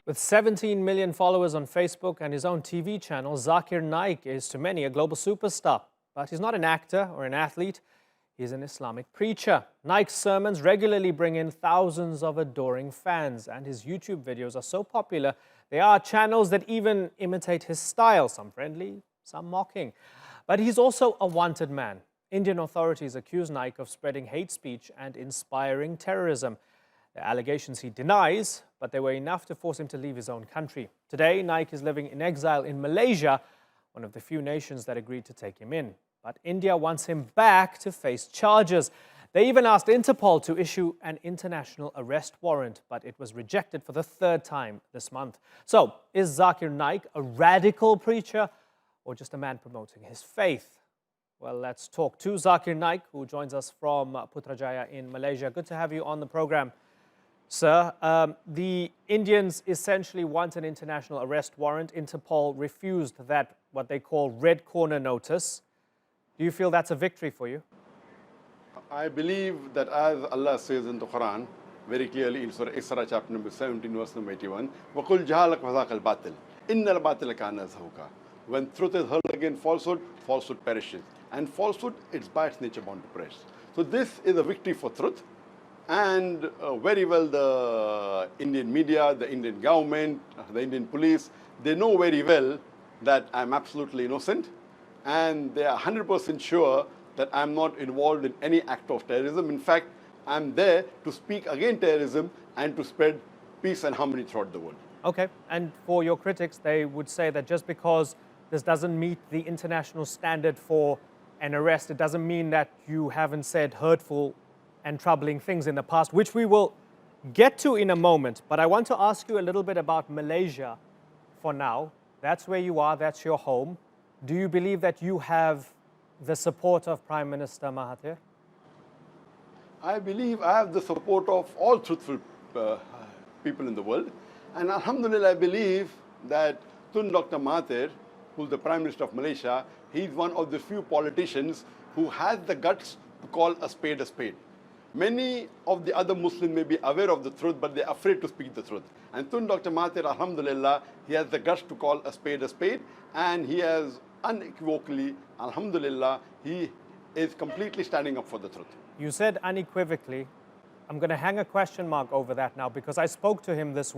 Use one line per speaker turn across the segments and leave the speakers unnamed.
With 17 million followers on Facebook and his own TV channel, Zakir Naik is to many a global superstar. But he's not an actor or an athlete, he's an Islamic preacher. Naik's sermons regularly bring in thousands of adoring fans, and his YouTube videos are so popular, there are channels that even imitate his style, some friendly, some mocking. But he's also a wanted man. Indian authorities accuse Naik of spreading hate speech and inspiring terrorism. The allegations he denies, but they were enough to force him to leave his own country. Today, Naik is living in exile in Malaysia, one of the few nations that agreed to take him in. But India wants him back to face charges. They even asked Interpol to issue an international arrest warrant, but it was rejected for the third time this month. So, is Zakir Naik a radical preacher or just a man promoting his faith? Well, let's talk to Zakir Naik, who joins us from Putrajaya in Malaysia. Good to have you on the program, sir. The Indians essentially want an international arrest warrant. Interpol refused that, what they call red corner notice. Do you feel that's a victory for you?
I believe that as Allah says in the Quran, very clearly in Surah Isra chapter number 17, verse number 81, وَقُلْ جَهَلَكْ وَذَاكَ الْبَاطِلِ إِنَّ الْبَاطِلَ كَانَ زَهُوقًا. When truth is hurled against falsehood, falsehood perishes. And falsehood, it's by its nature bound to perish. So this is a victory for truth. And very well the Indian media, the Indian government, the Indian police, they know very well that I'm absolutely innocent. And they are 100% sure that I'm not involved in any act of terrorism. In fact, I'm there to speak against terrorism and to spread peace and harmony throughout the world.
Okay, and for your critics, they would say that just because this doesn't meet the international standard for an arrest, it doesn't mean that you haven't said hurtful and troubling things in the past, which we will get to in a moment. But I want to ask you a little bit about Malaysia for now. That's where you are, that's your home. Do you believe that you have the support of Prime Minister Mahathir?
I believe I have the support of all truthful people in the world. And Alhamdulillah, I believe that Dr. Mahathir, who's the Prime Minister of Malaysia, he's one of the few politicians who has the guts to call a spade a spade. Many of the other Muslims may be aware of the truth, but they're afraid to speak the truth. And Dr. Mahathir, Alhamdulillah, he has the guts to call a spade, and he has unequivocally, Alhamdulillah, he is completely standing up for the truth.
You said unequivocally. I'm going to hang a question mark over that now because I spoke to him this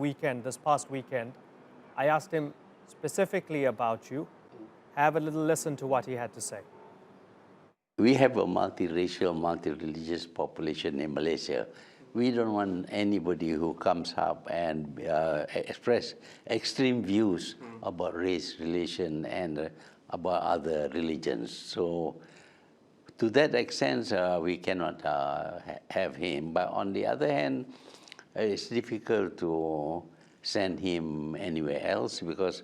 past weekend. I asked him specifically about you. Have a little listen to what he had to say.
We have a multiracial, multi-religious population in Malaysia. We don't want anybody who comes up and express extreme views about race, religion, and about other religions. So to that extent, we cannot have him. But on the other hand, it's difficult to send him anywhere else because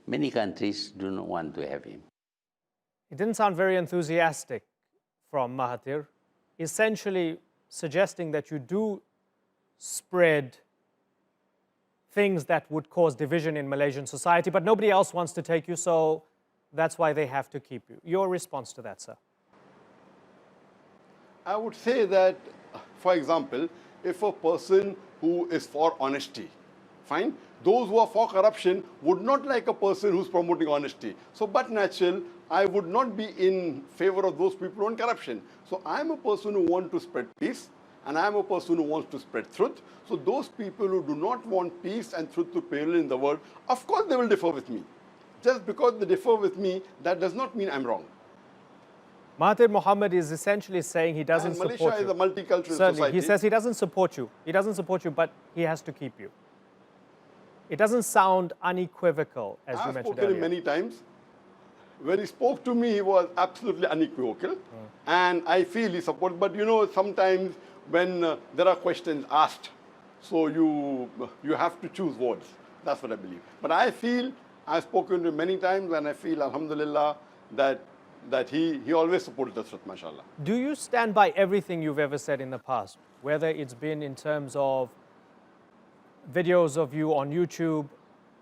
many countries do not want to have him.
It didn't sound very enthusiastic from Mahathir, essentially suggesting that you do spread things that would cause division in Malaysian society, but nobody else wants to take you, so that's why they have to keep you. Your response to that, sir?
I would say that, for example, if a person who is for honesty, fine, those who are for corruption would not like a person who's promoting honesty. So, but natural, I would not be in favor of those people on corruption. So, I'm a person who wants to spread peace, and I'm a person who wants to spread truth. So, those people who do not want peace and truth to prevail in the world, of course they will differ with me. Just because they differ with me, that does not mean I'm wrong.
Mahathir Mohamad is essentially saying he doesn't support you.
Malaysia is a multicultural
Certainly,
society.
he says he doesn't support you. He doesn't support you, but he has to keep you. It doesn't sound unequivocal, as you mentioned earlier.
I've spoken him many times. When he spoke to me, he was absolutely unequivocal. And I feel he supports. But you know, sometimes when there are questions asked, so you have to choose words. That's what I believe. But I feel, I've spoken to him many times, and I feel, alhamdulillah, that he always supported the truth, mashallah.
Do you stand by everything you've ever said in the past, whether it's been in terms of videos of you on YouTube,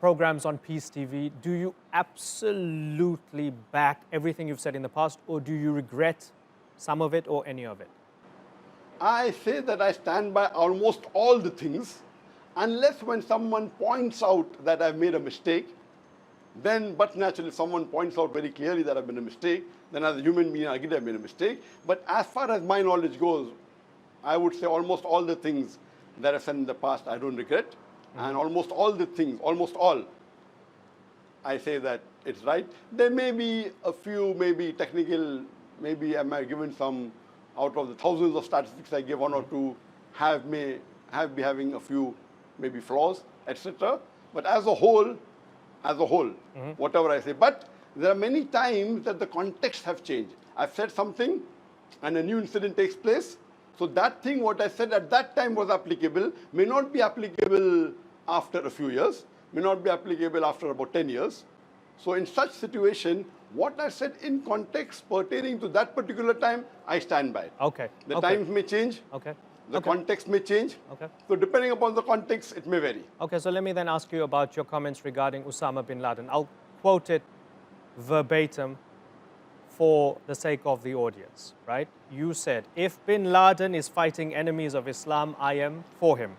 programs on Peace TV? Do you absolutely back everything you've said in the past, or do you regret some of it or any of it?
I say that I stand by almost all the things, unless when someone points out that I've made a mistake, then, but naturally, someone points out very clearly that I've made a mistake, then as a human being, I agree I've made a mistake. But as far as my knowledge goes, I would say almost all the things that I've said in the past, I don't regret. And almost all the things, almost all, I say that it's right. There may be a few, maybe technical, maybe I might have given some, out of the thousands of statistics I give, one or two may be having a few, maybe flaws, etc. But as a whole, whatever I say. But there are many times that the context have changed. I've said something and a new incident takes place. So that thing, what I said at that time was applicable, may not be applicable after a few years, may not be applicable after about 10 years. So in such situation, what I said in context pertaining to that particular time, I stand by it.
Okay.
The times may change.
Okay.
The context may change.
Okay.
So depending upon the context, it may vary.
Okay, so let me then ask you about your comments regarding Osama bin Laden. I'll quote it verbatim for the sake of the audience, right? You said, if bin Laden is fighting enemies of Islam, I am for him.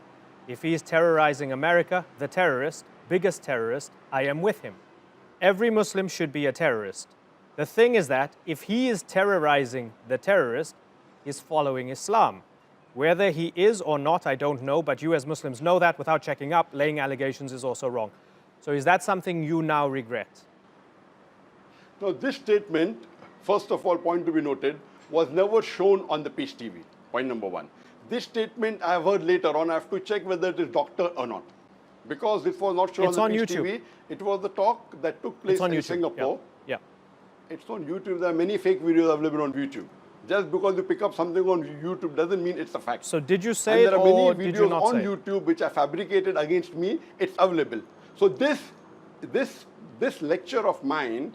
If he is terrorizing America, the terrorist, biggest terrorist, I am with him. Every Muslim should be a terrorist. The thing is that if he is terrorizing the terrorist, he's following Islam. Whether he is or not, I don't know, but you as Muslims know that without checking up, laying allegations is also wrong. So is that something you now regret?
Now, this statement, first of all, point to be noted, was never shown on the Peace TV, point number one. This statement I have heard later on, I have to check whether it is doctored or not. Because this was not shown on the Peace TV. It was the talk that took place in Singapore.
Yeah.
It's on YouTube. There are many fake videos available on YouTube. Just because you pick up something on YouTube doesn't mean it's a fact.
So did you say it or did you not say it?
There are many videos on YouTube which are fabricated against me. It's available. So this lecture of mine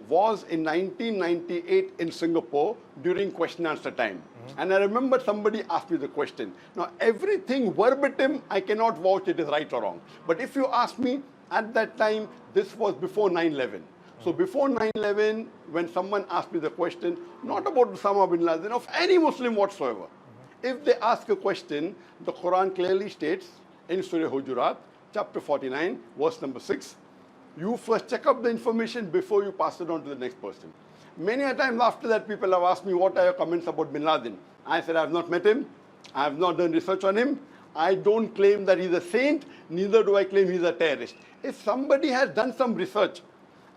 was in 1998 in Singapore during question answer time. And I remember somebody asked me the question. Now everything verbatim, I cannot vouch it is right or wrong. But if you ask me, at that time, this was before 9/11. So before 9/11, when someone asked me the question, not about Osama bin Laden, of any Muslim whatsoever, if they ask a question, the Quran clearly states in Surah Hujurat, chapter 49, verse number 6, you first check up the information before you pass it on to the next person. Many a times after that, people have asked me, what are your comments about bin Laden? I said, I have not met him. I have not done research on him. I don't claim that he's a saint, neither do I claim he's a terrorist. If somebody has done some research,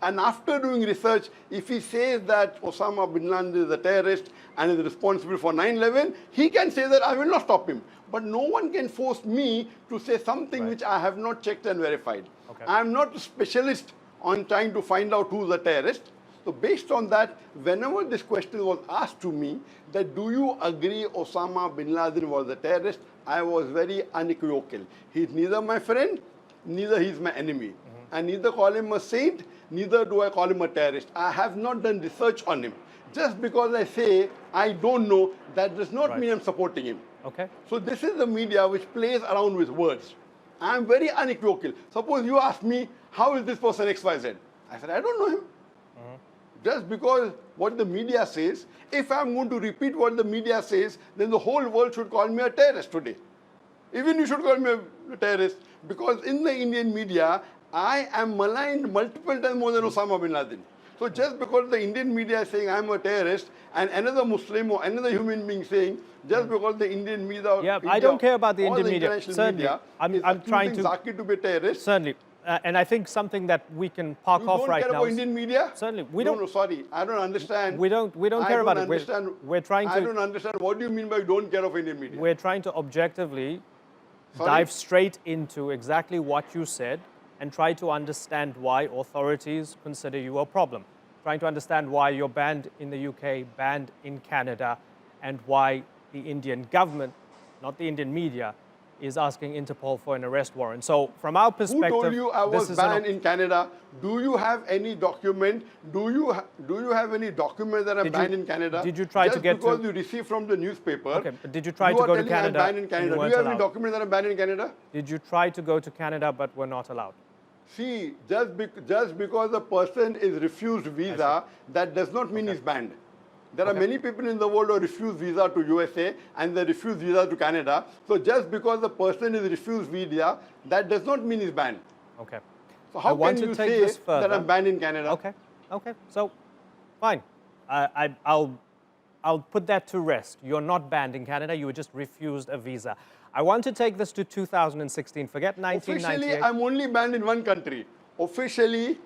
and after doing research, if he says that Osama bin Laden is a terrorist and is responsible for 9/11, he can say that. I will not stop him. But no one can force me to say something which I have not checked and verified. Okay. I am not a specialist on trying to find out who's a terrorist. So based on that, whenever this question was asked to me, that do you agree Osama bin Laden was a terrorist, I was very unequivocal. He's neither my friend, neither he's my enemy. I neither call him a saint, neither do I call him a terrorist. I have not done research on him. Just because I say I don't know, that does not mean I'm supporting him.
Okay.
So this is the media which plays around with words. I am very unequivocal. Suppose you ask me, how is this person XYZ? I said, I don't know him. Just because what the media says, if I'm going to repeat what the media says, then the whole world should call me a terrorist today. Even you should call me a terrorist, because in the Indian media, I am maligned multiple times more than Osama bin Laden. So just because the Indian media is saying I'm a terrorist, and another Muslim or another human being saying, just because the Indian media...
Yeah, I don't care about the Indian media. Certainly, I'm trying to...
Zakir to be a terrorist.
Certainly. And I think something that we can park off right now...
You don't care about Indian media?
Certainly.
No, sorry. I don't understand.
We don't care about it. We're trying to...
I don't understand. What do you mean by you don't care of Indian media?
We're trying to objectively dive straight into exactly what you said and try to understand why authorities consider you a problem. Trying to understand why you're banned in the UK, banned in Canada, and why the Indian government, not the Indian media, is asking Interpol for an arrest warrant. So from our perspective...
Who told you I was banned in Canada? Do you have any document? Do you have any document that I'm banned in Canada?
Did you try to get to...
Just because you received from the newspaper...
Okay, but did you try to go to Canada?
I'm banned in Canada. Do you have any document that I'm banned in Canada?
Did you try to go to Canada but were not allowed?
See, just because a person is refused visa, that does not mean he's banned. There are many people in the world who refuse visa to USA and they refuse visa to Canada. So just because the person is refused visa, that does not mean he's banned.
Okay.
So how can you say that I'm banned in Canada?
Okay. Okay. So, fine. I'll put that to rest. You're not banned in Canada. You were just refused a visa. I want to take this to 2016. Forget 1998.
Officially, I'm only banned in one country.
Officially,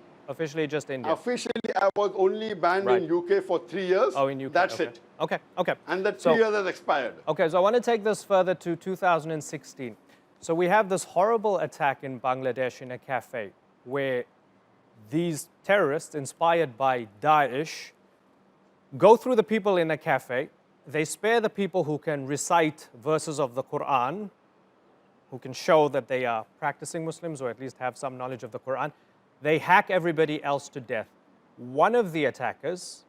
just India.
Officially, I was only banned in UK for 3 years.
Oh, in UK.
That's
okay.
it.
Okay. Okay.
And that 3 years has expired.
Okay. So I want to take this further to 2016. So we have this horrible attack in Bangladesh in a cafe where these terrorists, inspired by Daesh, go through the people in a cafe. They spare the people who can recite verses of the Quran, who can show that they are practicing Muslims or at least have some knowledge of the Quran. They hack everybody else to death. One of the attackers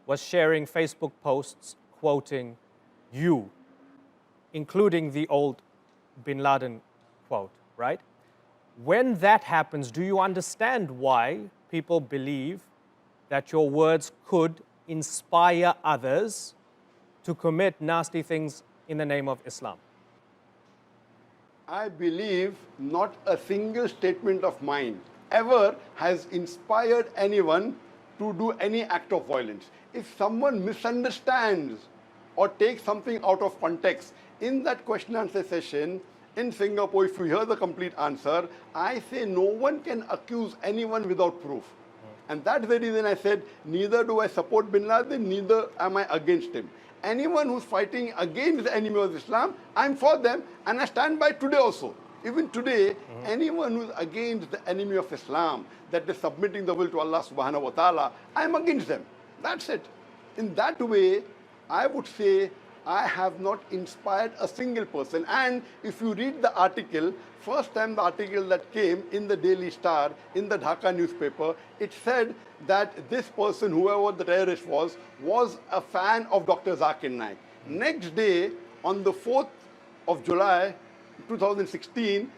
was sharing Facebook posts quoting you, including the old Bin Laden quote, right? When that happens, do you understand why people believe that your words could inspire others to commit nasty things in the name of Islam?
I believe not a single statement of mine ever has inspired anyone to do any act of violence. If someone misunderstands or takes something out of context, in that question and answer session in Singapore, if you hear the complete answer, I say no one can accuse anyone without proof. And that's the reason I said, neither do I support Bin Laden, neither am I against him. Anyone who's fighting against the enemy of Islam, I'm for them, and I stand by today also. Even today, anyone who's against the enemy of Islam, that is submitting the will to Allah subhanahu wa ta'ala, I'm against them. That's it. In that way, I would say I have not inspired a single person. And if you read the article, first time the article that came in the Daily Star, in the Dhaka newspaper, it said that this person, whoever the terrorist was a fan of Dr. Zakir Naik. Next day, on the 4th of July, 2016,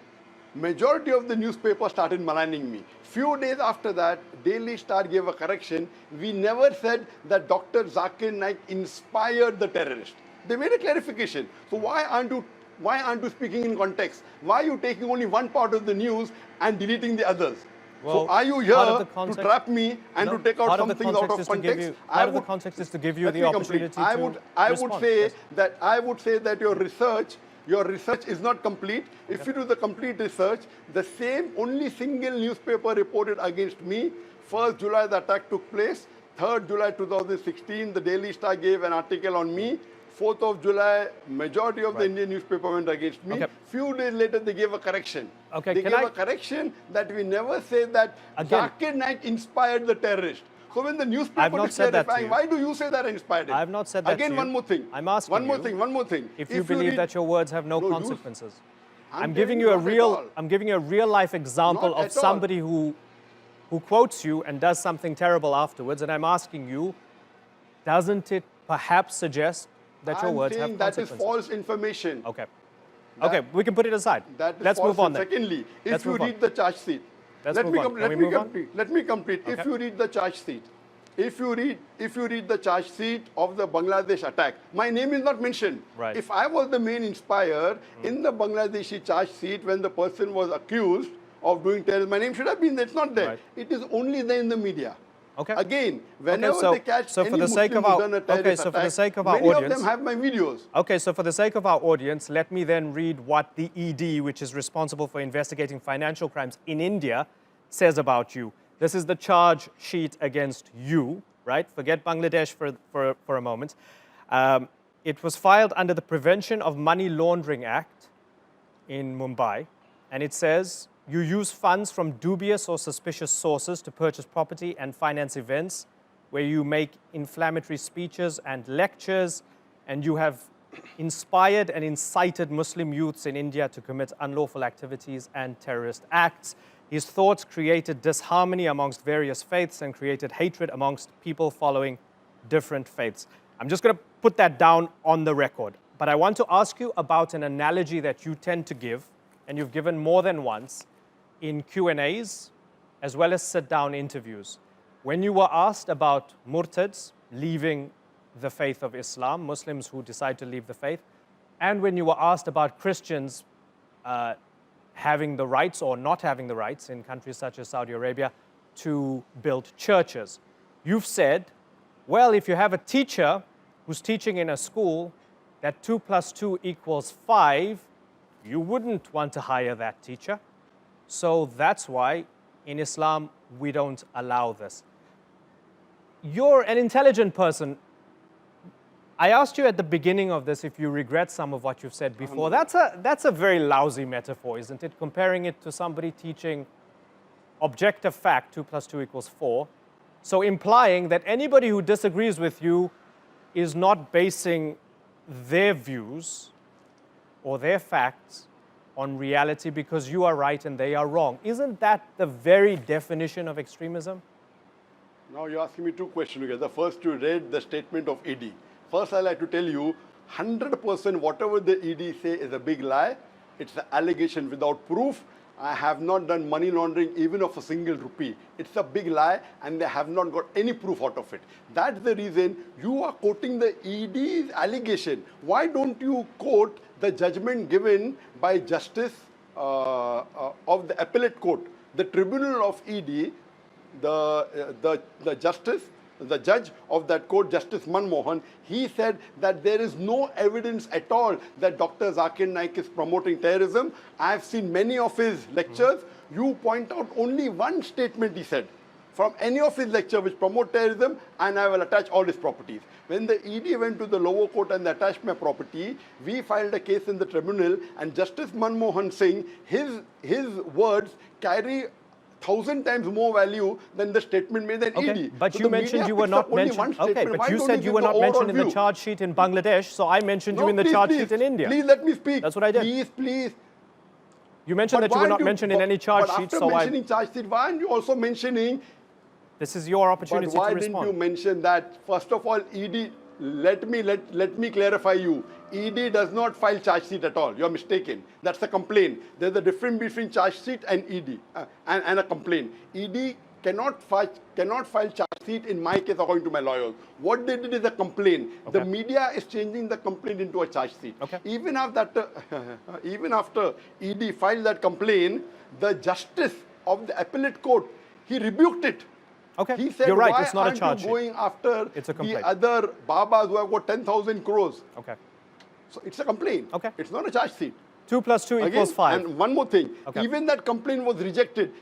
majority of the newspaper started maligning me. Few days after that, Daily Star gave a correction. We never said that Dr. Zakir Naik inspired the terrorist. They made a clarification. So why aren't you speaking in context? Why are you taking only one part of the news and deleting the others?
Well,
so are you here to trap me and to take out something out of context?
Part of the context is to give you the opportunity to respond.
I would say that your research is not complete. If you do the complete research, the same only single newspaper reported against me. 1st July the attack took place. 3rd July 2016, the Daily Star gave an article on me. 4th of July, majority of the Indian newspaper went against me. Few days later, they gave a correction. They gave a correction that we never say that Zakir Naik inspired the terrorist. So when the newspaper is clarifying, why do you say that I inspired him?
I have not said that
Again,
to you.
one more thing.
I'm asking
one more thing.
If you believe that your words have no consequences. I'm giving you a real life example of somebody who quotes you and does something terrible afterwards, and I'm asking you, doesn't it perhaps suggest that your words have consequences?
That is false information.
Okay. Okay, we can put it aside. Let's move on then.
Secondly, if you read the charge sheet, let me complete. If you read the charge sheet, if you read the charge sheet of the Bangladesh attack, my name is not mentioned.
Right.
If I was the main inspired in the Bangladeshi charge sheet when the person was accused of doing terrorism, my name should have been there. It's not there.
Right.
It is only there in the media.
Okay.
Again, whenever they catch any Muslim who's done a terrorist attack, many of them have my videos.
Okay, so for the sake of our audience, let me then read what the ED, which is responsible for investigating financial crimes in India, says about you. This is the charge sheet against you, right? Forget Bangladesh for a moment. It was filed under the Prevention of Money Laundering Act in Mumbai, and it says, you use funds from dubious or suspicious sources to purchase property and finance events where you make inflammatory speeches and lectures, and you have inspired and incited Muslim youths in India to commit unlawful activities and terrorist acts. His thoughts created disharmony amongst various faiths and created hatred amongst people following different faiths. I'm just going to put that down on the record. But I want to ask you about an analogy that you tend to give, and you've given more than once, in Q&As, as well as sit-down interviews. When you were asked about murtads leaving the faith of Islam, Muslims who decide to leave the faith, and when you were asked about Christians having the rights or not having the rights in countries such as Saudi Arabia to build churches. You've said, well, if you have a teacher who's teaching in a school that 2 + 2 = 5, you wouldn't want to hire that teacher. So that's why in Islam we don't allow this. You're an intelligent person. I asked you at the beginning of this if you regret some of what you've said before. That's a very lousy metaphor, isn't it? Comparing it to somebody teaching objective fact, 2 + 2 = 4. So implying that anybody who disagrees with you is not basing their views or their facts on reality because you are right and they are wrong. Isn't that the very definition of extremism?
Now you're asking me two questions together. First, you read the statement of ED. First, I'd like to tell you, 100% whatever the ED say is a big lie. It's an allegation without proof. I have not done money laundering even of a single rupee. It's a big lie and they have not got any proof out of it. That's the reason you are quoting the ED's allegation. Why don't you quote the judgment given by Justice of the Appellate Court, the Tribunal of ED, the Justice, the judge of that court, Justice Manmohan, he said that there is no evidence at all that Dr. Zakir Naik is promoting terrorism. I have seen many of his lectures. You point out only one statement he said from any of his lecture which promote terrorism, and I will attach all his properties. When the ED went to the lower court and attached my property, we filed a case in the tribunal, and Justice Manmohan Singh, his words carry 1,000 times more value than the statement made than ED.
But
So
you
the
mentioned
media
you were
picks up
not
only
mentioned.
one
Okay,
statement.
but
Why
you
don't
said you
give
were
the
not
overall
mentioned in the
view?
charge sheet in Bangladesh, so I mentioned you in the
please,
charge
please.
sheet in India.
Please let me speak.
That's what I did.
Please.
You mentioned
But
that you were
why
not
do-
mentioned in any charge
but
sheet,
after
so
mentioning charge sheet, why aren't you also mentioning?
this is your
But
opportunity
why
to
didn't
respond.
you mention that? First of all, ED. Let me clarify you. ED does not file charge sheet at all. You're mistaken. That's a complaint. There's a difference between charge sheet and ED and a complaint. ED cannot file charge sheet in my case according to my lawyers. What they did is a complaint.
Okay.
The media is changing the complaint into a charge sheet.
Okay.
Even after ED filed that complaint, the justice of the appellate court, he rebuked it.
Okay,
He said,
you're right,
why
it's not a
aren't
charge
you
sheet.
going after
It's a
the
complaint.
other Babas who have got 10,000 crores?
Okay.
So it's a complaint.
Okay.
It's not a charge sheet.
2 + 2
Again,
= 5.
and one more thing.
Okay.
Even that complaint was rejected.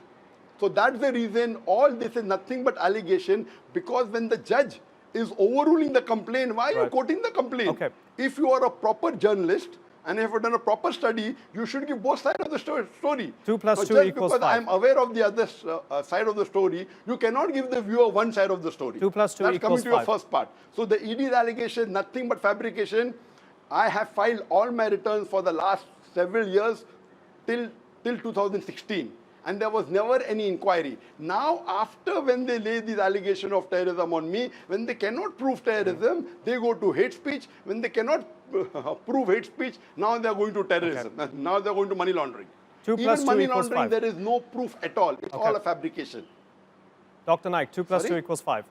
So that's the reason all this is nothing but allegation, because when the judge is overruling the complaint, why are you
Right.
quoting the complaint?
Okay.
If you are a proper journalist and have done a proper study, you should give both sides of the story.
2 +
Now,
2
just
=
because
5.
I'm aware of the other side of the story, you cannot give the viewer one side of the story.
2 + 2
That's coming
=
to your
5.
first part. So the ED's allegation, nothing but fabrication. I have filed all my returns for the last several years till 2016. And there was never any inquiry. Now, after when they lay these allegations of terrorism on me, when they cannot prove terrorism, they go to hate speech. When they cannot prove hate speech, now they are going to terrorism.
Okay.
Now they are going to money laundering.
2 +
Even
2
money
=
laundering,
5.
there is no proof at all. It's
Okay.
all a fabrication.
Dr. Naik, 2 + 2
Sorry?
= 5.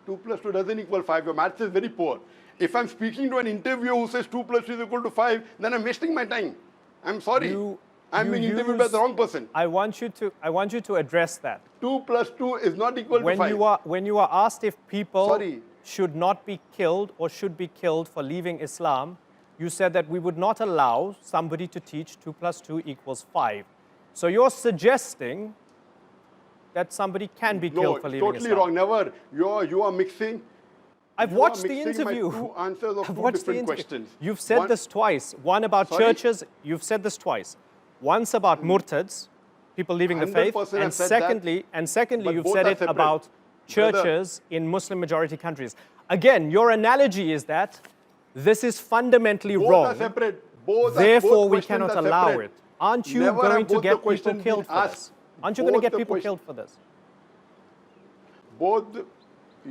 2 + 2 doesn't equal 5. Your maths is very poor. If I'm speaking to an interviewer who says 2 + 2 is equal to 5, then I'm wasting my time. I'm sorry. I'm being interviewed by the wrong person.
I want you to address that.
2 + 2 is not equal to 5.
When you are asked if people
Sorry.
should not be killed or should be killed for leaving Islam, you said that we would not allow somebody to teach 2 + 2 = 5. So you're suggesting that somebody can be
No,
killed for leaving
totally
Islam.
wrong. Never. You are mixing.
I've
you are
watched the
mixing my
interview.
two answers of
I've
two
watched the
different
interview.
questions.
You've said
One-
this twice. One about
Sorry?
churches. You've said this twice. Once about murtads, people leaving the faith,
100%
and
I've said that,
secondly,
but
you've
both
said
are
it
separate.
about churches in Muslim-majority countries. Again, your analogy is that this is fundamentally
Both
wrong.
are separate. Both
Therefore,
both
we
questions
cannot
are
allow
separate.
it. Aren't you
Never have
going to
both the
get people
questions
killed
been
for
asked.
this? Aren't you going to
Both
get
the
people
question-
killed for this?
Both,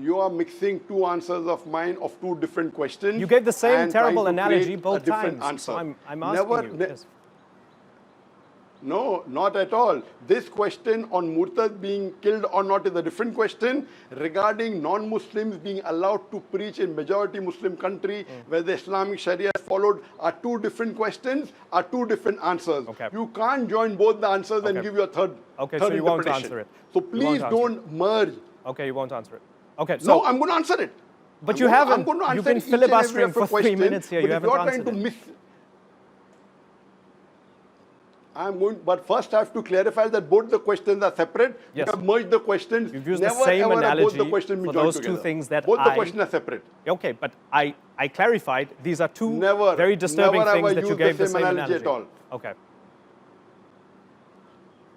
you are mixing two answers of mine of two different questions.
You gave the same
and trying
terrible
to
analogy
create
both
a different
times.
answer.
So I'm asking you. Yes.
No, not at all. This question on Murtad being killed or not is a different question. Regarding non-Muslims being allowed to preach in majority Muslim country where the Islamic Sharia is followed are two different questions, are two different answers.
Okay.
You can't join both the answers and
Okay.
give you a third
Okay,
third
so you won't
interpretation.
answer it.
So
You won't
please
answer
don't merge.
Okay, you won't answer it. Okay, so
No, I'm going to answer it.
But
I'm
you
gonna-
haven't.
I'm going to
You've
answer
been
each and every
filibustering
of your
for 3
questions,
minutes here.
but
You
if you're
haven't
trying to
answered it.
But first I have to clarify that both the questions are separate.
Yes.
You have merged the questions.
You've used
Never,
the same
ever have both the
analogy
questions be
for
joined
those
together.
two things that
both the questions are separate.
Okay, but I clarified these are two
Never,
very disturbing
never
things
ever
that you
use
gave
the same analogy at all.
Okay.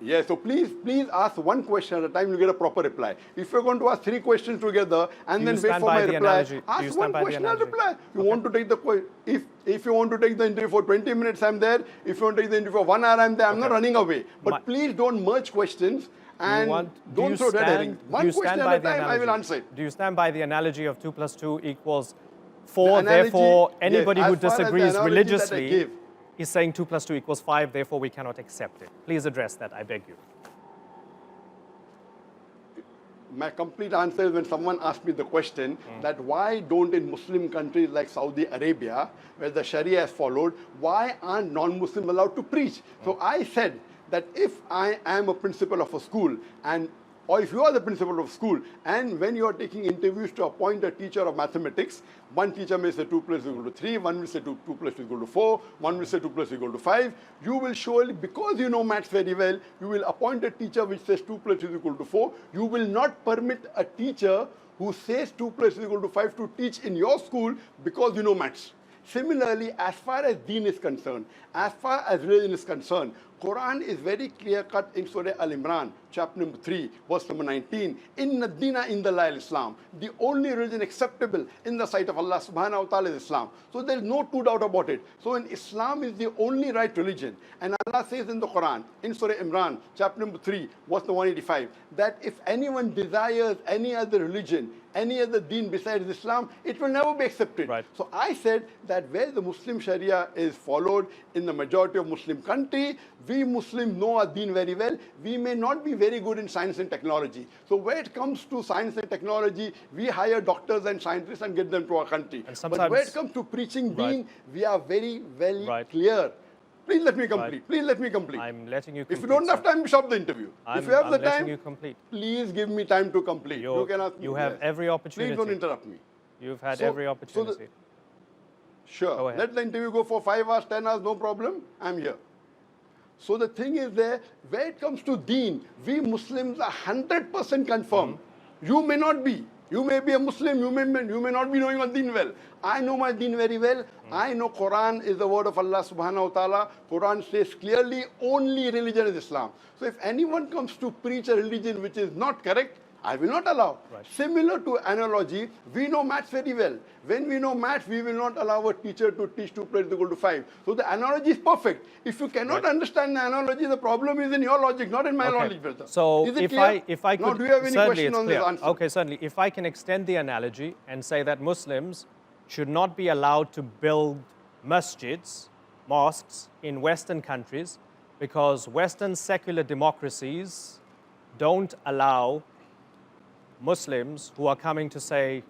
Yeah, so please ask one question at a time, you get a proper reply. If you're going to ask 3 questions together and
Do
then
you
wait
stand
for
by
my
the
reply,
analogy? Do you
ask
stand
one
by the
question, I'll
analogy?
reply. You want to take the if you want to take the interview for 20 minutes, I'm there. If you want to take the interview for 1 hour, I'm there. I'm not running away. But please don't merge questions and don't throw red herrings. One question at a time, I will answer it.
Do you stand by the analogy of 2 plus 2 equals 4?
The analogy,
Therefore,
yes,
anybody
as
who
far as the
disagrees
analogy that I
religiously
gave.
is saying 2 plus 2 equals 5. Therefore, we cannot accept it. Please address that. I beg you.
My complete answer is when someone asks me the question that why don't in Muslim countries like Saudi Arabia, where the Sharia is followed, why aren't non-Muslims allowed to preach? So I said that if I am a principal of a school or if you are the principal of a school and when you are taking interviews to appoint a teacher of mathematics, one teacher may say 2 plus 2 equal to 3, one will say 2 plus 2 equal to 4, one will say 2 plus 2 equal to 5. You will surely, because you know maths very well, you will appoint a teacher which says 2 plus 2 is equal to 4. You will not permit a teacher who says 2 plus 2 is equal to 5 to teach in your school because you know maths. Similarly, as far as deen is concerned, as far as religion is concerned, Quran is very clear-cut in Surah Al-Imran, chapter number 3, verse number 19. Inna dina inda Islam. The only religion acceptable in the sight of Allah subhanahu wa ta'ala is Islam. So there is no two doubt about it. So when Islam is the only right religion, and Allah says in the Quran, in Surah Imran, chapter number 3, verse number 185, that if anyone desires any other religion, any other deen besides Islam, it will never be accepted.
Right.
So I said that where the Muslim Sharia is followed in the majority of Muslim country, we Muslims know our deen very well. We may not be very good in science and technology. So where it comes to science and technology, we hire doctors and scientists and get them to our country. But where it comes to preaching deen, we are very, very clear. Please let me complete. Please let me complete.
I'm letting you complete.
If you don't have time, stop the interview. If you have the time,
you complete.
please give me time to complete.
You have every opportunity.
Please don't interrupt me.
You've had every opportunity.
Sure. Let the interview go for 5 hours, 10 hours, no problem. I'm here. So the thing is there, where it comes to deen, we Muslims are 100% confirmed. You may not be. You may be a Muslim, you may not be knowing your deen well. I know my deen very well. I know Quran is the word of Allah subhanahu wa ta'ala. Quran says clearly only religion is Islam. So if anyone comes to preach a religion which is not correct, I will not allow. Similar to analogy, we know maths very well. When we know maths, we will not allow a teacher to teach 2 plus 2 equal to 5. So the analogy is perfect. If you cannot understand the analogy, the problem is in your logic, not in my logic, brother.
So
is it clear?
if I could,
now, do you have any question on this answer?
Okay, certainly. If I can extend the analogy and say that Muslims should not be allowed to build masjids, mosques in Western countries because Western secular democracies don't allow Muslims who are coming to say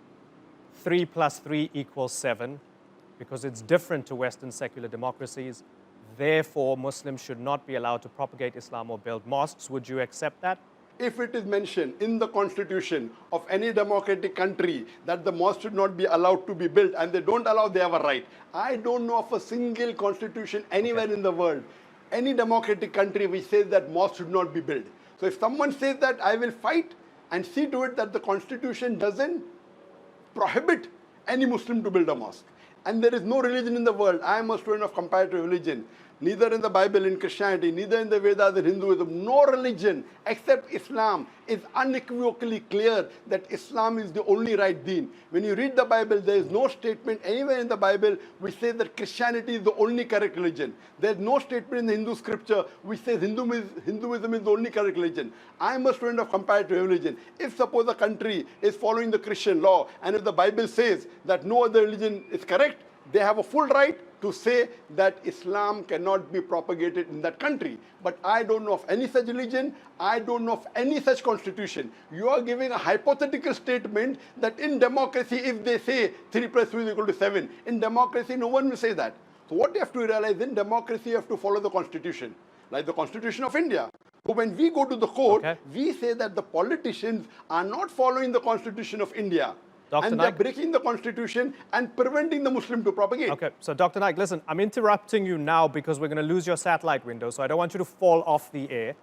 3 plus 3 equals 7 because it's different to Western secular democracies. Therefore, Muslims should not be allowed to propagate Islam or build mosques. Would you accept that?
If it is mentioned in the constitution of any democratic country that the mosque should not be allowed to be built and they don't allow, they have a right. I don't know of a single constitution anywhere in the world, any democratic country which says that mosque should not be built. So if someone says that, I will fight and see to it that the constitution doesn't prohibit any Muslim to build a mosque. And there is no religion in the world. I am a student of comparative religion. Neither in the Bible, in Christianity, neither in the Vedas, in Hinduism, no religion except Islam is unequivocally clear that Islam is the only right deen. When you read the Bible, there is no statement anywhere in the Bible which says that Christianity is the only correct religion. There is no statement in the Hindu scripture which says Hinduism is the only correct religion. I am a student of comparative religion. If suppose a country is following the Christian law and if the Bible says that no other religion is correct, They have a full right to say that Islam cannot be propagated in that country. But I don't know of any such religion. I don't know of any such constitution. You are giving a hypothetical statement that in democracy, if they say 3 plus 2 is equal to 7, in democracy, no one will say that. So what you have to realize, in democracy, you have to follow the constitution, like the Constitution of India. So when we go to the court, we say that the politicians are not following the Constitution of India.
Dr.
And
Naik,
they're breaking the constitution and preventing the Muslim to propagate.
Okay, so Dr. Naik, listen, I'm interrupting you now because we're going to lose your satellite window, so I don't want you to fall off the air.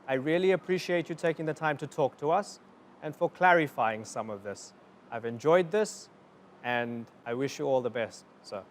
I really appreciate you taking the time to talk to us and for clarifying some of this. I've enjoyed this, and I wish you all the best, sir.